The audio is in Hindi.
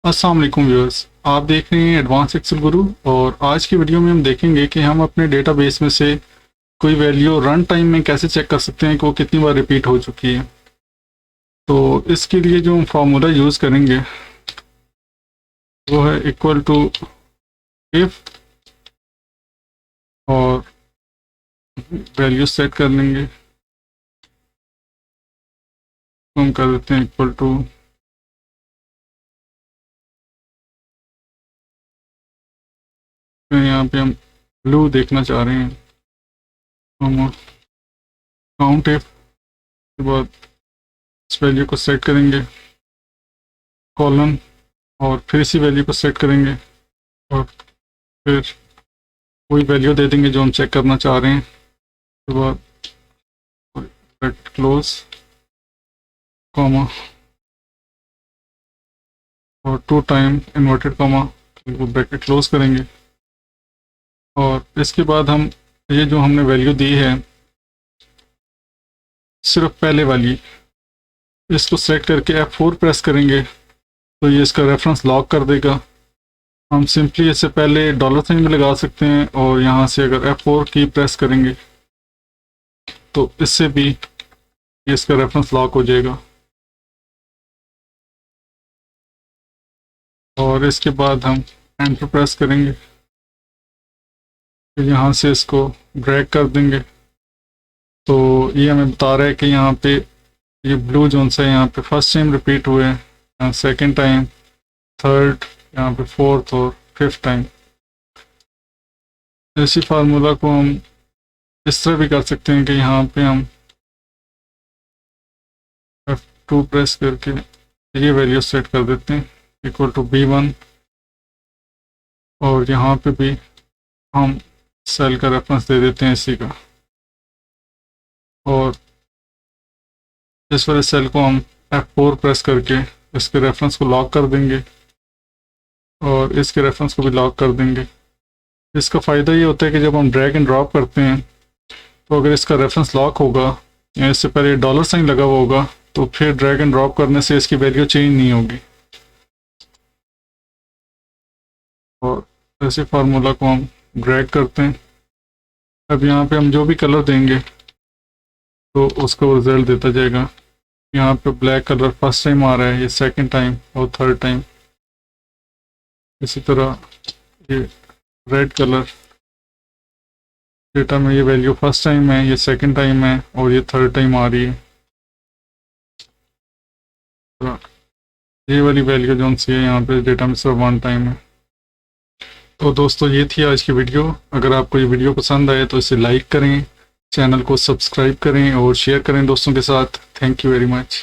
अस्सलाम वालेकुम व्यूअर्स, आप देख रहे हैं एडवांस एक्सेल गुरु। और आज की वीडियो में हम देखेंगे कि हम अपने डेटाबेस में से कोई वैल्यू रन टाइम में कैसे चेक कर सकते हैं कि वो कितनी बार रिपीट हो चुकी है। तो इसके लिए जो हम फार्मूला यूज़ करेंगे वो है इक्वल टू इफ, और वैल्यू सेट कर लेंगे। तो हम कर देते हैं इक्वल टू यहाँ पे हम ब्लू देखना चाह रहे हैं, तो हम काउंट इफ के बाद इस वैल्यू को सेट करेंगे कॉलन, और फिर इसी वैल्यू को सेट करेंगे और फिर वही वैल्यू दे देंगे जो हम चेक करना चाह रहे हैं। उसके बाद क्लोज कॉमा और 2 time inverted comma bracket close करेंगे। और इसके बाद हम ये जो हमने वैल्यू दी है सिर्फ पहले वाली, इसको सेलेक्ट करके F4 प्रेस करेंगे तो ये इसका रेफरेंस लॉक कर देगा। हम सिंपली इससे पहले डॉलर साइन में लगा सकते हैं, और यहाँ से अगर F4 की प्रेस करेंगे तो इससे भी इसका रेफरेंस लॉक हो जाएगा। और इसके बाद हम एंटर प्रेस करेंगे, फिर यहाँ से इसको ड्रैग कर देंगे। तो ये हमें बता रहा है कि यहाँ पे ये ब्लू जोन सा यहाँ पे फर्स्ट टाइम रिपीट हुए हैं, यहाँ सेकेंड टाइम, थर्ड, यहाँ पे फोर्थ और फिफ्थ टाइम। इसी फार्मूला को हम इस तरह भी कर सकते हैं कि यहाँ पे हम F2 प्रेस करके ये वैल्यू सेट कर देते हैं इक्वल टू B1, और यहाँ पे भी हम सेल का रेफरेंस दे देते हैं इसी का, और इस वाले सेल को हम F4 प्रेस करके इसके रेफरेंस को लॉक कर देंगे और इसके रेफरेंस को भी लॉक कर देंगे। इसका फ़ायदा ये होता है कि जब हम ड्रैग एंड ड्रॉप करते हैं तो अगर इसका रेफरेंस लॉक होगा या इससे पहले डॉलर साइन लगा हुआ होगा तो फिर ड्रैग एंड ड्रॉप करने से इसकी वैल्यू चेंज नहीं होगी। और ऐसे फार्मूला को हम ड्रैग करते हैं। अब यहाँ पे हम जो भी कलर देंगे तो उसका रिजल्ट देता जाएगा। यहाँ पे ब्लैक कलर फर्स्ट टाइम आ रहा है, ये सेकंड टाइम और थर्ड टाइम। इसी तरह ये रेड कलर डेटा में ये वैल्यू फर्स्ट टाइम है, ये सेकंड टाइम है और ये थर्ड टाइम आ रही है। तो ये वाली वैल्यू जो सी है यहाँ पे डेटा में सिर्फ 1 टाइम है। तो दोस्तों ये थी आज की वीडियो। अगर आपको ये वीडियो पसंद आए तो इसे लाइक करें, चैनल को सब्सक्राइब करें और शेयर करें दोस्तों के साथ। Thank you very much.